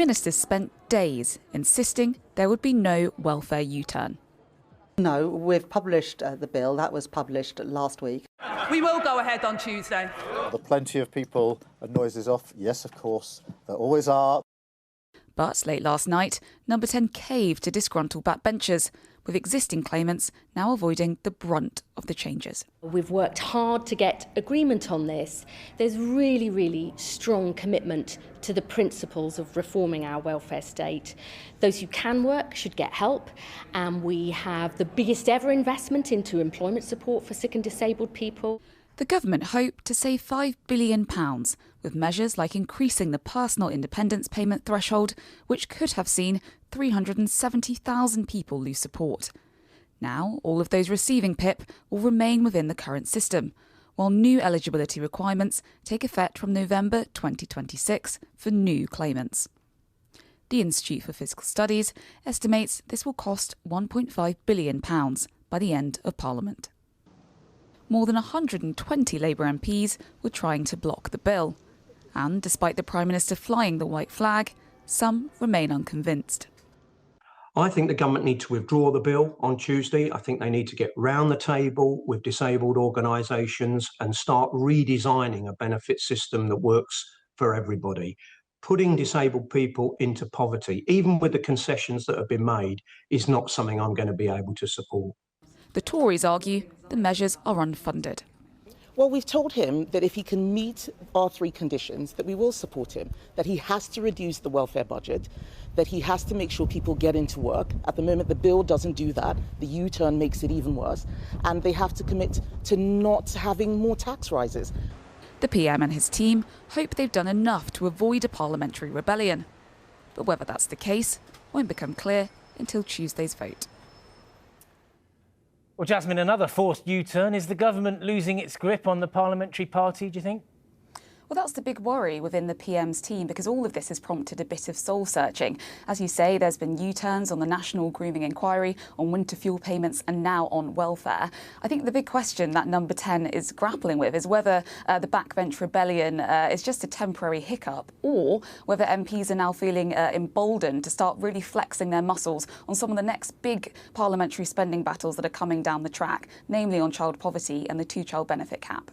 Ministers spent days insisting there would be no welfare U-turn. No, we've published the bill. That was published last week. We will go ahead on Tuesday. There are plenty of people and noises off. Yes, of course, there always are. But late last night, Number 10 caved to disgruntled backbenchers, with existing claimants now avoiding the brunt of the changes. We've worked hard to get agreement on this. There's really strong commitment to the principles of reforming our welfare state. Those who can work should get help, and we have the biggest ever investment into employment support for sick and disabled people. The government hoped to save £5 billion with measures like increasing the personal independence payment threshold, which could have seen 370,000 people lose support. Now, all of those receiving PIP will remain within the current system, while new eligibility requirements take effect from November 2026 for new claimants. The Institute for Fiscal Studies estimates this will cost £1.5 billion by the end of Parliament. More than 120 Labour MPs were trying to block the bill. And despite the Prime Minister flying the white flag, some remain unconvinced. I think the government need to withdraw the bill on Tuesday. I think they need to get round the table with disabled organisations and start redesigning a benefit system that works for everybody. Putting disabled people into poverty, even with the concessions that have been made, is not something I'm going to be able to support. The Tories argue the measures are unfunded. Well, we've told him that if he can meet our three conditions, that we will support him, that he has to reduce the welfare budget, that he has to make sure people get into work. At the moment, the bill doesn't do that. The U-turn makes it even worse. And they have to commit to not having more tax rises. The PM and his team hope they've done enough to avoid a parliamentary rebellion. But whether that's the case won't become clear until Tuesday's vote. Well, Jasmine, another forced U-turn. Is the government losing its grip on the parliamentary party, do you think? Well, that's the big worry within the PM's team, because all of this has prompted a bit of soul-searching. As you say, there's been U-turns on the National Grooming Inquiry, on winter fuel payments and now on welfare. I think the big question that Number 10 is grappling with is whether the backbench rebellion is just a temporary hiccup, or whether MPs are now feeling emboldened to start really flexing their muscles on some of the next big parliamentary spending battles that are coming down the track, namely on child poverty and the two-child benefit cap.